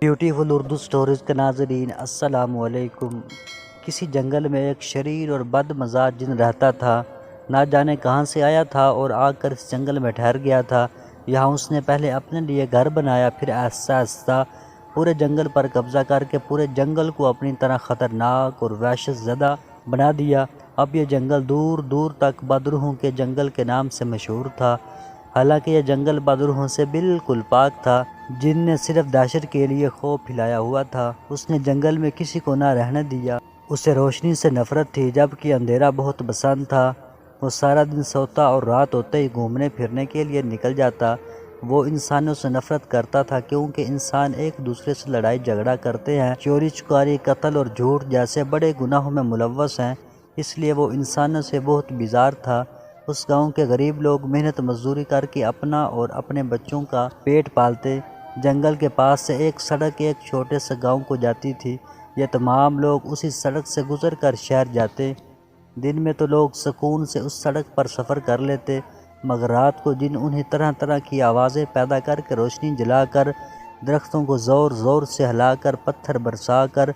Beautiful Urdu stories کے ناظرین السلام علیکم۔ کسی جنگل میں ایک شریر اور بد مزاج جن رہتا تھا، نہ جانے کہاں سے آیا تھا اور آ کر اس جنگل میں ٹھہر گیا تھا۔ یہاں اس نے پہلے اپنے لیے گھر بنایا، پھر آہستہ آہستہ پورے جنگل پر قبضہ کر کے پورے جنگل کو اپنی طرح خطرناک اور وحشت زدہ بنا دیا۔ اب یہ جنگل دور دور تک بدروحوں کے جنگل کے نام سے مشہور تھا، حالانکہ یہ جنگل بدروحوں سے بالکل پاک تھا، جن نے صرف دہشت کے لیے خوف پھیلایا ہوا تھا۔ اس نے جنگل میں کسی کو نہ رہنے دیا۔ اسے روشنی سے نفرت تھی، جبکہ اندھیرا بہت پسند تھا۔ وہ سارا دن سوتا اور رات ہوتے ہی گھومنے پھرنے کے لیے نکل جاتا۔ وہ انسانوں سے نفرت کرتا تھا، کیونکہ انسان ایک دوسرے سے لڑائی جھگڑا کرتے ہیں، چوری چکاری، قتل اور جھوٹ جیسے بڑے گناہوں میں ملوث ہیں، اس لیے وہ انسانوں سے بہت بیزار تھا۔ اس گاؤں کے غریب لوگ محنت مزدوری کر کے اپنا اور اپنے بچوں کا پیٹ پالتے۔ جنگل کے پاس سے ایک سڑک ایک چھوٹے سے گاؤں کو جاتی تھی۔ یہ تمام لوگ اسی سڑک سے گزر کر شہر جاتے۔ دن میں تو لوگ سکون سے اس سڑک پر سفر کر لیتے، مگر رات کو جن انہیں طرح طرح کی آوازیں پیدا کر کے روشنی جلا کر، درختوں کو زور زور سے ہلا کر، پتھر برسا کر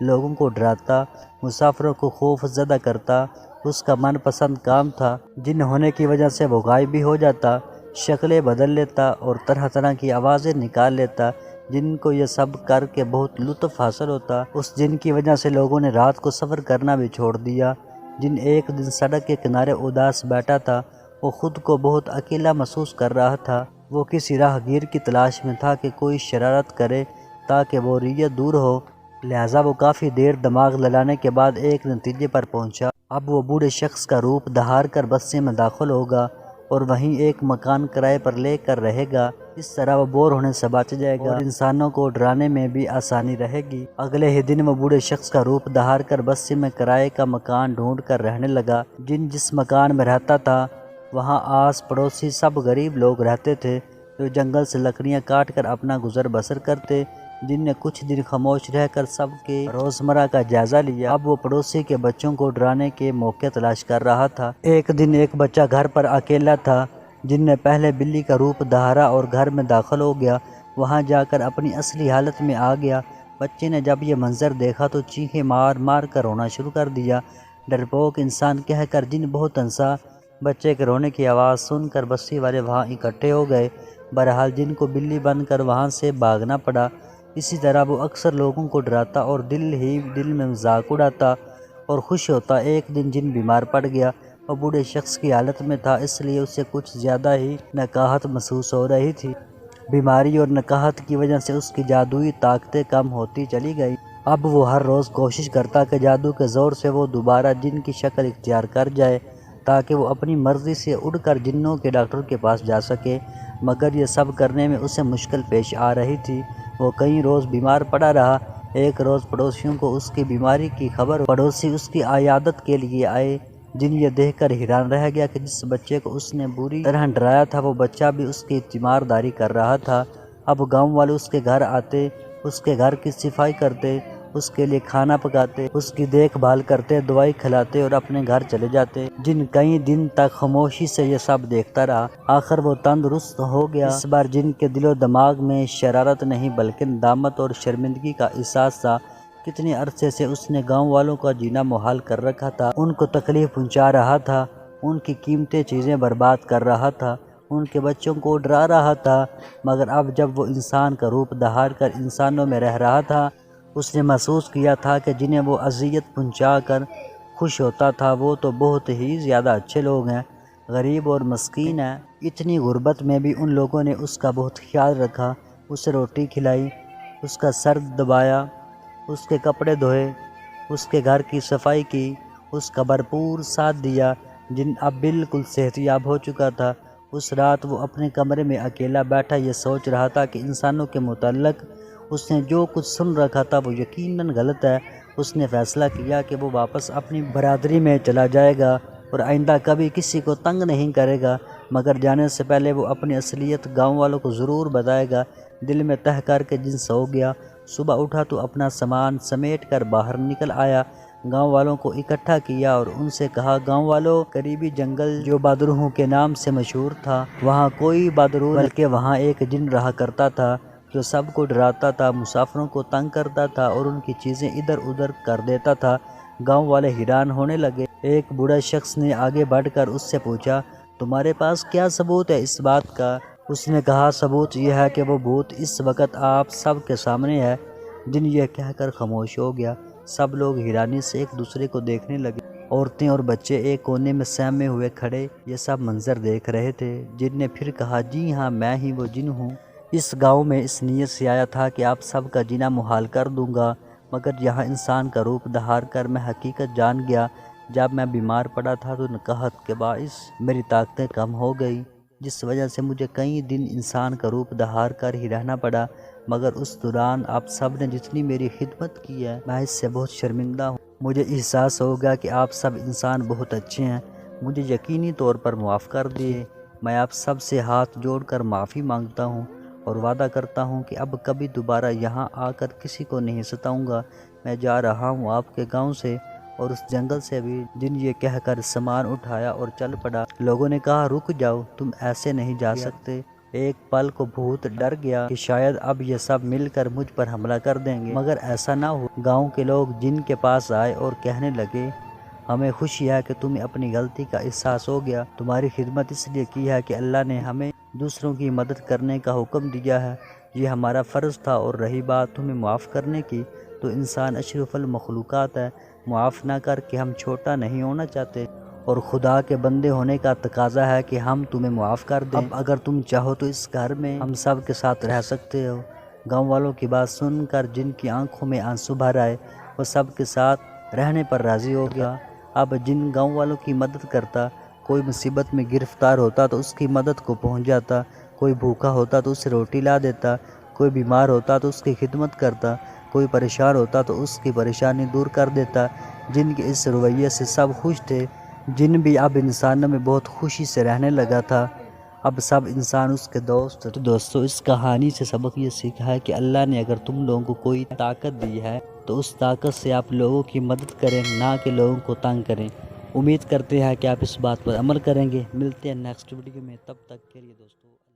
لوگوں کو ڈراتا، مسافروں کو خوف زدہ کرتا، اس کا من پسند کام تھا۔ جن ہونے کی وجہ سے وہ غائب بھی ہو جاتا، شکلیں بدل لیتا اور طرح طرح کی آوازیں نکال لیتا، جن کو یہ سب کر کے بہت لطف حاصل ہوتا۔ اس جن کی وجہ سے لوگوں نے رات کو سفر کرنا بھی چھوڑ دیا۔ جن ایک دن سڑک کے کنارے اداس بیٹھا تھا، وہ خود کو بہت اکیلا محسوس کر رہا تھا۔ وہ کسی راہ گیر کی تلاش میں تھا کہ کوئی شرارت کرے تاکہ بوریت دور ہو، لہٰذا وہ کافی دیر دماغ لڑانے کے بعد ایک نتیجے پر پہنچا۔ اب وہ بوڑھے شخص کا روپ دھار کر بستی میں داخل ہوگا اور وہیں ایک مکان کرائے پر لے کر رہے گا۔ اس طرح وہ بور ہونے سے بچ جائے گا اور انسانوں کو ڈرانے میں بھی آسانی رہے گی۔ اگلے ہی دن وہ بوڑھے شخص کا روپ دھار کر بستی میں کرائے کا مکان ڈھونڈ کر رہنے لگا۔ جس مکان میں رہتا تھا، وہاں آس پڑوسی سب غریب لوگ رہتے تھے، جو جنگل سے لکڑیاں کاٹ کر اپنا گزر بسر کرتے۔ جن نے کچھ دن خاموش رہ کر سب کے روزمرہ کا جائزہ لیا، اب وہ پڑوسی کے بچوں کو ڈرانے کے موقع تلاش کر رہا تھا۔ ایک دن ایک بچہ گھر پر اکیلا تھا، جن نے پہلے بلی کا روپ دھارا اور گھر میں داخل ہو گیا۔ وہاں جا کر اپنی اصلی حالت میں آ گیا۔ بچے نے جب یہ منظر دیکھا تو چیخیں مار مار کر رونا شروع کر دیا۔ ڈرپوک انسان کہہ کر جن بہت ہنسا۔ بچے کے رونے کی آواز سن کر بستی والے وہاں اکٹھے ہو گئے۔ بہرحال جن کو بلی بن کر وہاں سے بھاگنا پڑا۔ اسی طرح وہ اکثر لوگوں کو ڈراتا اور دل ہی دل میں مذاق اڑاتا اور خوش ہوتا۔ ایک دن جن بیمار پڑ گیا۔ وہ بوڑھے شخص کی حالت میں تھا، اس لیے اسے کچھ زیادہ ہی نکاہت محسوس ہو رہی تھی۔ بیماری اور نکاہت کی وجہ سے اس کی جادوئی طاقتیں کم ہوتی چلی گئی۔ اب وہ ہر روز کوشش کرتا کہ جادو کے زور سے وہ دوبارہ جن کی شکل اختیار کر جائے، تاکہ وہ اپنی مرضی سے اڑ کر جنوں کے ڈاکٹر کے پاس جا سکے، مگر یہ سب کرنے میں اسے مشکل پیش آ رہی تھی۔ وہ کئی روز بیمار پڑا رہا۔ ایک روز پڑوسیوں کو اس کی بیماری کی خبر، پڑوسی اس کی عیادت کے لیے آئے۔ جن یہ دیکھ کر حیران رہ گیا کہ جس بچے کو اس نے بری طرح ڈرایا تھا، وہ بچہ بھی اس کی تیمارداری کر رہا تھا۔ اب گاؤں والے اس کے گھر آتے، اس کے گھر کی صفائی کرتے، اس کے لیے کھانا پکاتے، اس کی دیکھ بھال کرتے، دوائی کھلاتے اور اپنے گھر چلے جاتے۔ جن کئی دن تک خاموشی سے یہ سب دیکھتا رہا۔ آخر وہ تندرست ہو گیا۔ اس بار جن کے دل و دماغ میں شرارت نہیں بلکہ ندامت اور شرمندگی کا احساس تھا۔ کتنے عرصے سے اس نے گاؤں والوں کا جینا محال کر رکھا تھا، ان کو تکلیف پہنچا رہا تھا، ان کی قیمتی چیزیں برباد کر رہا تھا، ان کے بچوں کو ڈرا رہا تھا، مگر اب جب وہ انسان کا روپ دھار کر انسانوں میں رہ رہا تھا، اس نے محسوس کیا تھا کہ جنہیں وہ اذیت پہنچا کر خوش ہوتا تھا، وہ تو بہت ہی زیادہ اچھے لوگ ہیں، غریب اور مسکین ہیں۔ اتنی غربت میں بھی ان لوگوں نے اس کا بہت خیال رکھا، اسے روٹی کھلائی، اس کا سر دبایا، اس کے کپڑے دھوئے، اس کے گھر کی صفائی کی، اس کا بھرپور ساتھ دیا۔ جن اب بالکل صحت یاب ہو چکا تھا۔ اس رات وہ اپنے کمرے میں اکیلا بیٹھا یہ سوچ رہا تھا کہ انسانوں کے متعلق اس نے جو کچھ سن رکھا تھا وہ یقیناً غلط ہے۔ اس نے فیصلہ کیا کہ وہ واپس اپنی برادری میں چلا جائے گا اور آئندہ کبھی کسی کو تنگ نہیں کرے گا، مگر جانے سے پہلے وہ اپنی اصلیت گاؤں والوں کو ضرور بتائے گا۔ دل میں تہہ کر کے جن سو گیا۔ صبح اٹھا تو اپنا سامان سمیٹ کر باہر نکل آیا، گاؤں والوں کو اکٹھا کیا اور ان سے کہا، گاؤں والوں، قریبی جنگل جو بدروحوں کے نام سے مشہور تھا، وہاں کوئی بدروح بلکہ وہاں ایک جن رہا کرتا تھا جو سب کو ڈراتا تھا، مسافروں کو تنگ کرتا تھا اور ان کی چیزیں ادھر ادھر کر دیتا تھا۔ گاؤں والے حیران ہونے لگے۔ ایک بوڑھا شخص نے آگے بڑھ کر اس سے پوچھا، تمہارے پاس کیا ثبوت ہے اس بات کا؟ اس نے کہا، ثبوت یہ ہے کہ وہ بھوت اس وقت آپ سب کے سامنے ہے۔ جن یہ کہہ کر خاموش ہو گیا۔ سب لوگ حیرانی سے ایک دوسرے کو دیکھنے لگے۔ عورتیں اور بچے ایک کونے میں سہمے ہوئے کھڑے یہ سب منظر دیکھ رہے تھے۔ جن نے پھر کہا، جی ہاں، میں ہی وہ جن ہوں۔ اس گاؤں میں اس نیت سے آیا تھا کہ آپ سب کا جینا محال کر دوں گا، مگر یہاں انسان کا روپ دھار کر میں حقیقت جان گیا۔ جب میں بیمار پڑا تھا تو نکاحت کے باعث میری طاقتیں کم ہو گئی، جس وجہ سے مجھے کئی دن انسان کا روپ دھار کر ہی رہنا پڑا، مگر اس دوران آپ سب نے جتنی میری خدمت کی ہے میں اس سے بہت شرمندہ ہوں۔ مجھے احساس ہو گیا کہ آپ سب انسان بہت اچھے ہیں، مجھے یقینی طور پر معاف کر دیے۔ میں آپ سب سے ہاتھ جوڑ کر معافی مانگتا ہوں اور وعدہ کرتا ہوں کہ اب کبھی دوبارہ یہاں آ کر کسی کو نہیں ستاؤں گا۔ میں جا رہا ہوں آپ کے گاؤں سے اور اس جنگل سے بھی۔ جن یہ کہہ کر سامان اٹھایا اور چل پڑا۔ لوگوں نے کہا، رک جاؤ، تم ایسے نہیں جا سکتے۔ ایک پل کو بھوت ڈر گیا کہ شاید اب یہ سب مل کر مجھ پر حملہ کر دیں گے، مگر ایسا نہ ہوا۔ گاؤں کے لوگ جن کے پاس آئے اور کہنے لگے، ہمیں خوشی ہے کہ تمہیں اپنی غلطی کا احساس ہو گیا۔ تمہاری خدمت اس لیے کی ہے کہ اللہ نے ہمیں دوسروں کی مدد کرنے کا حکم دیا ہے، یہ ہمارا فرض تھا۔ اور رہی بات تمہیں معاف کرنے کی، تو انسان اشرف المخلوقات ہے، معاف نہ کر کے ہم چھوٹا نہیں ہونا چاہتے، اور خدا کے بندے ہونے کا تقاضا ہے کہ ہم تمہیں معاف کر دیں۔ اب اگر تم چاہو تو اس گھر میں ہم سب کے ساتھ رہ سکتے ہو۔ گاؤں والوں کی بات سن کر جن کی آنکھوں میں آنسو بھر آئے، وہ سب کے ساتھ رہنے پر راضی ہو گیا۔ اب جن گاؤں والوں کی مدد کرتا، کوئی مصیبت میں گرفتار ہوتا تو اس کی مدد کو پہنچ جاتا، کوئی بھوکا ہوتا تو اسے روٹی لا دیتا، کوئی بیمار ہوتا تو اس کی خدمت کرتا، کوئی پریشان ہوتا تو اس کی پریشانی دور کر دیتا۔ جن کے اس رویے سے سب خوش تھے۔ جن بھی اب انسانوں میں بہت خوشی سے رہنے لگا تھا۔ اب سب انسان اس کے دوست تھے۔ دوستو، اس کہانی سے سبق یہ سیکھا ہے کہ اللہ نے اگر تم لوگوں کو کوئی طاقت دی ہے تو اس طاقت سے آپ لوگوں کی مدد کریں، نہ کہ لوگوں کو تنگ کریں۔ امید کرتے ہیں کہ آپ اس بات پر عمل کریں گے۔ ملتے ہیں نیکسٹ ویڈیو میں، تب تک کے لیے دوستو۔